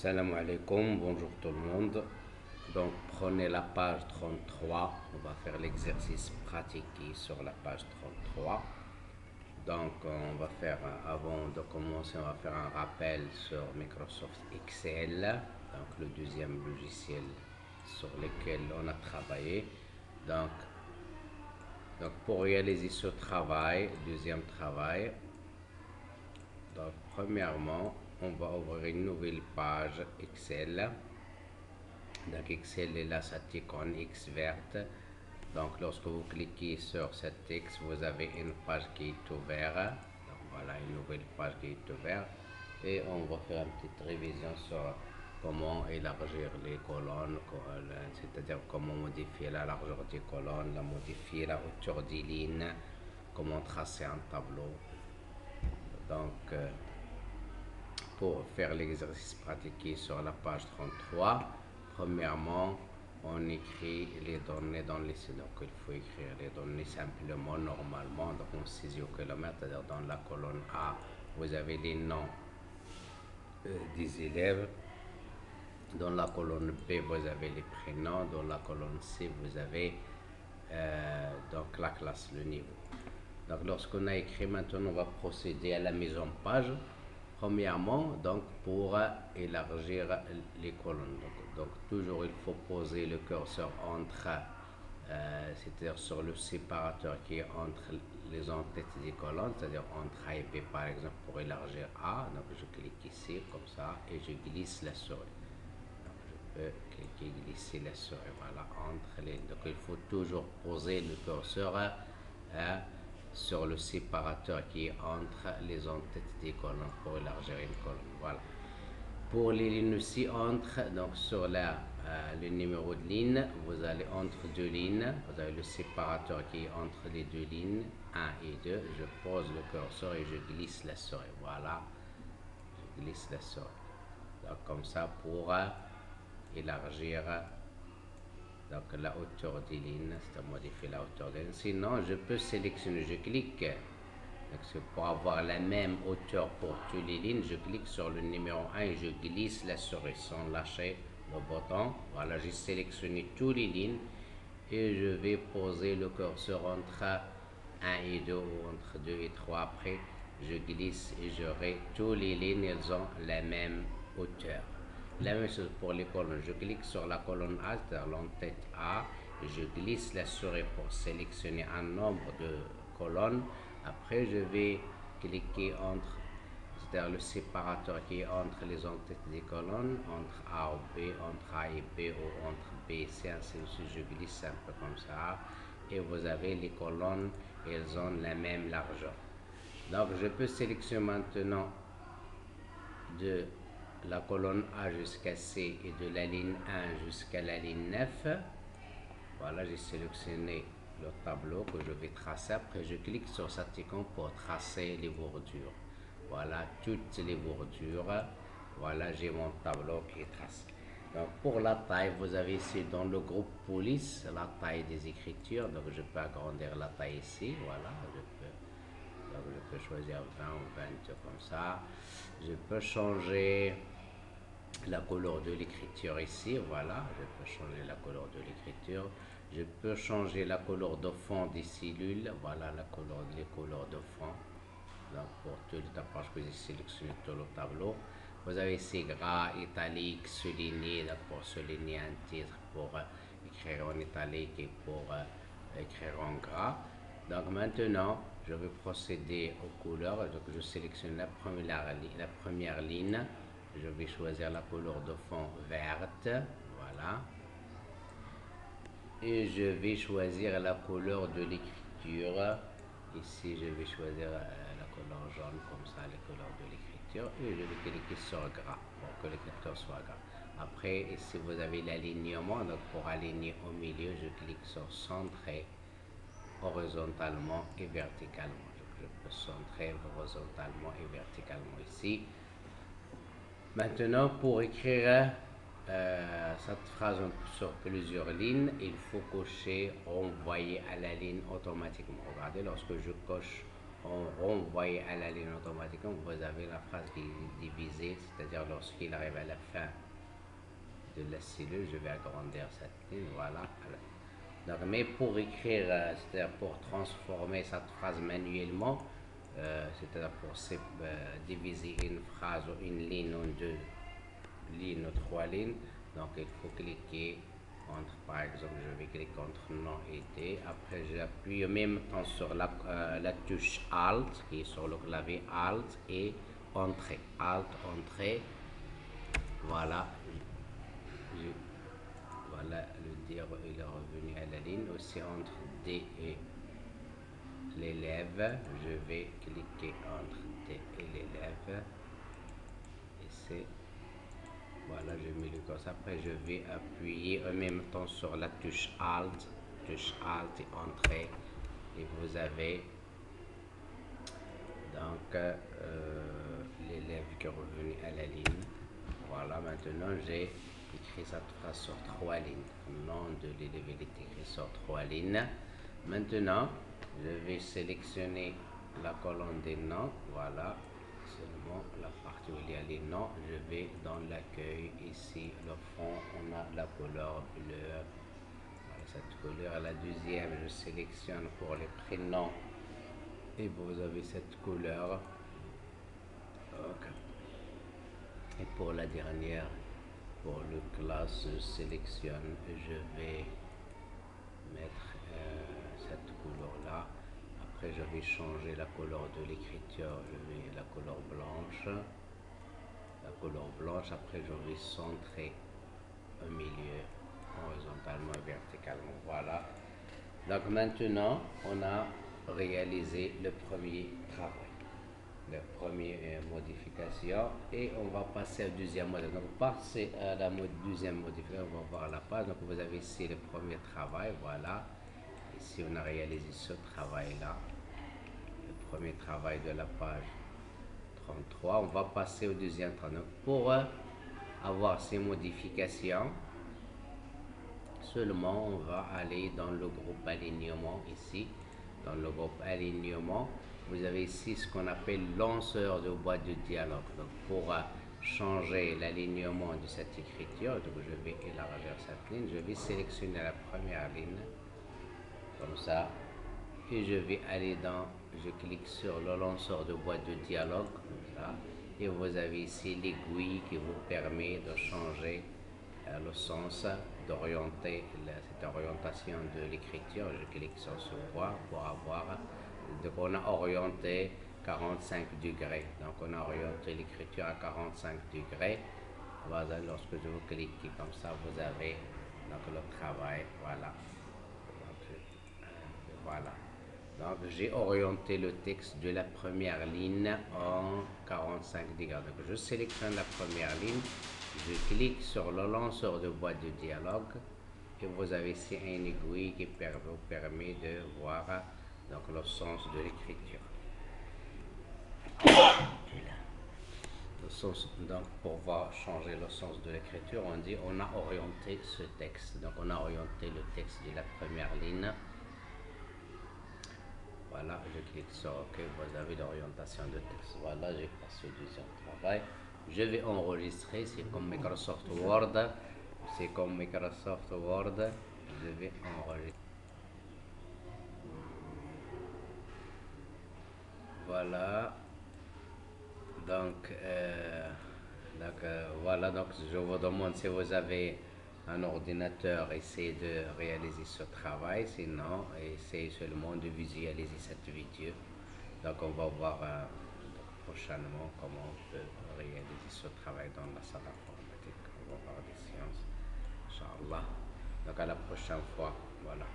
Salam alaikum, bonjour tout le monde. Donc prenez la page 33, on va faire l'exercice pratiqué sur la page 33. Donc on va faire, avant de commencer, on va faire un rappel sur Microsoft Excel, donc le deuxième logiciel sur lequel on a travaillé. Donc pour réaliser ce travail, deuxième travail, donc premièrement, on va ouvrir une nouvelle page Excel. Donc Excel est là, cette icône X verte. Donc lorsque vous cliquez sur cet X, vous avez une page qui est ouverte. Donc voilà, une nouvelle page qui est ouverte. Et on va faire une petite révision sur comment élargir les colonnes, c'est-à-dire comment modifier la largeur des colonnes, modifier la hauteur des lignes, comment tracer un tableau. Donc pour faire l'exercice pratiqué sur la page 33, premièrement, on écrit les données dans les... Donc, il faut écrire les données simplement, normalement, donc on saisit au kilomètre, c'est-à-dire dans la colonne A, vous avez les noms des élèves. Dans la colonne B, vous avez les prénoms. Dans la colonne C, vous avez donc la classe, le niveau. Donc, lorsqu'on a écrit, maintenant, on va procéder à la mise en page. Premièrement, donc pour élargir les colonnes, donc toujours il faut poser le curseur entre, c'est-à-dire sur le séparateur qui est entre les entêtes des colonnes, c'est-à-dire entre A et B par exemple pour élargir A. Donc je clique ici comme ça et je glisse la souris. Donc je peux cliquer, glisser la souris, voilà, entre les. Donc il faut toujours poser le curseur sur le séparateur qui est entre les entêtes des colonnes pour élargir une colonne. Voilà. Pour les lignes aussi, entre, donc sur le numéro de ligne, vous allez entre deux lignes, vous avez le séparateur qui est entre les deux lignes, 1 et 2. Je pose le curseur et je glisse la souris. Voilà. Je glisse la souris. Donc comme ça pour élargir donc la hauteur des lignes, c'est à modifier la hauteur des lignes. Sinon, je peux sélectionner, je clique. Donc pour avoir la même hauteur pour toutes les lignes, je clique sur le numéro 1 et je glisse la souris sans lâcher le bouton. Voilà, j'ai sélectionné toutes les lignes et je vais poser le curseur entre 1 et 2 ou entre 2 et 3. Après, je glisse et j'aurai toutes les lignes, elles ont la même hauteur. La même chose pour les colonnes. Je clique sur la colonne A, c'est-à-dire l'entête A, et je glisse la souris pour sélectionner un nombre de colonnes. Après, je vais cliquer entre, c'est-à-dire le séparateur qui est entre les entêtes des colonnes, entre A ou B, entre A et B ou entre B et C, ainsi de suite. Je glisse un peu comme ça. Et vous avez les colonnes, elles ont la même largeur. Donc, je peux sélectionner maintenant de la colonne A jusqu'à C et de la ligne 1 jusqu'à la ligne 9. Voilà, j'ai sélectionné le tableau que je vais tracer. Après, je clique sur cet icône pour tracer les bordures. Voilà, toutes les bordures. Voilà, j'ai mon tableau qui est tracé. Donc, pour la taille, vous avez ici dans le groupe police, la taille des écritures. Donc, je peux agrandir la taille ici. Voilà, donc je peux choisir 20 ou 20 comme ça. Je peux changer la couleur de l'écriture ici. Voilà, je peux changer la couleur de l'écriture. Je peux changer la couleur de fond des cellules. Voilà les couleurs de fond. Donc pour tout le tapage que j'ai sélectionné tout le tableau. Vous avez ici gras, italique, souligné. Donc pour souligner un titre, pour écrire en italique et pour écrire en gras. Donc maintenant, je vais procéder aux couleurs. Donc je sélectionne la première ligne. Je vais choisir la couleur de fond verte. Voilà. Et je vais choisir la couleur de l'écriture. Ici, je vais choisir la couleur jaune, comme ça, les couleurs de l'écriture. Et je vais cliquer sur gras pour que l'écriture soit gras. Après, ici, vous avez l'alignement. Donc, pour aligner au milieu, je clique sur centrer horizontalement et verticalement. Donc, je peux centrer horizontalement et verticalement ici. Maintenant, pour écrire cette phrase sur plusieurs lignes, il faut cocher renvoyer à la ligne automatiquement. Regardez, lorsque je coche on renvoie à la ligne automatiquement, vous avez la phrase qui est divisée, c'est-à-dire lorsqu'il arrive à la fin de la cellule, je vais agrandir cette ligne, voilà. Donc, mais pour écrire, c'est-à-dire pour transformer cette phrase manuellement, c'est-à-dire pour diviser une phrase ou une ligne en deux lignes ou trois lignes, donc il faut cliquer entre, par exemple, je vais cliquer entre nom et T. Après, j'appuie en même temps sur la touche Alt qui est sur le clavier Alt et Entrée. Alt, Entrée. Voilà. Voilà, le dire il est revenu à la ligne. Aussi entre D et l'élève, je vais cliquer entre D et l'élève. Et c'est voilà, je mets le curseur. Après, je vais appuyer en même temps sur la touche Alt et Entrée. Et vous avez donc l'élève qui est revenu à la ligne. Voilà, maintenant j'ai écrit cette phrase sur trois lignes. Le nom de l'élève est écrit sur trois lignes. Maintenant, je vais sélectionner la colonne des noms. Voilà, seulement la partie où il y a les noms. Je vais dans l'accueil. Ici, le fond, on a la couleur bleue. Voilà, cette couleur. La deuxième, je sélectionne pour les prénoms. Et vous avez cette couleur. Okay. Et pour la dernière, pour le classe, je sélectionne et je vais mettre cette couleur là. Après, je vais changer la couleur de l'écriture. Je vais la couleur blanche. La couleur blanche. Après, je vais centrer au milieu, horizontalement et verticalement. Voilà. Donc maintenant, on a réalisé le premier travail. La première modification et on va passer au deuxième modèle. Donc, passer à la deuxième modification, on va voir la page. Donc, vous avez ici le premier travail, voilà. Ici, on a réalisé ce travail-là, le premier travail de la page 33. On va passer au deuxième travail. Donc, pour avoir ces modifications, seulement on va aller dans le groupe alignement ici. Dans le groupe alignement, vous avez ici ce qu'on appelle lanceur de boîte de dialogue. Donc pour changer l'alignement de cette écriture, donc je vais élargir cette ligne, je vais sélectionner la première ligne, comme ça, et je vais aller dans, je clique sur le lanceur de boîte de dialogue, comme ça, et vous avez ici l'aiguille qui vous permet de changer le sens, d'orienter cette orientation de l'écriture. Je clique sur ce point pour avoir, donc on a orienté 45 degrés, donc on a orienté l'écriture à 45 degrés. Voilà, lorsque je vous clique comme ça, vous avez donc le travail, voilà. Donc, voilà. Donc j'ai orienté le texte de la première ligne en 45 degrés. Donc je sélectionne la première ligne, je clique sur le lanceur de boîte de dialogue et vous avez ici une aiguille qui vous permet de voir donc, le sens de l'écriture. Donc pour voir changer le sens de l'écriture, on dit on a orienté ce texte. Donc on a orienté le texte de la première ligne. Voilà, je clique sur OK, vous avez l'orientation de texte. Voilà, j'ai passé au deuxième travail. Je vais enregistrer, c'est comme Microsoft Word. C'est comme Microsoft Word. Je vais enregistrer. Voilà. Donc, voilà, donc je vous demande si vous avez un ordinateur, essayez de réaliser ce travail, sinon essayez seulement de visualiser cette vidéo. Donc on va voir prochainement comment on peut réaliser ce travail dans la salle informatique. On va voir des séances, Inch'Allah. Donc à la prochaine fois, voilà.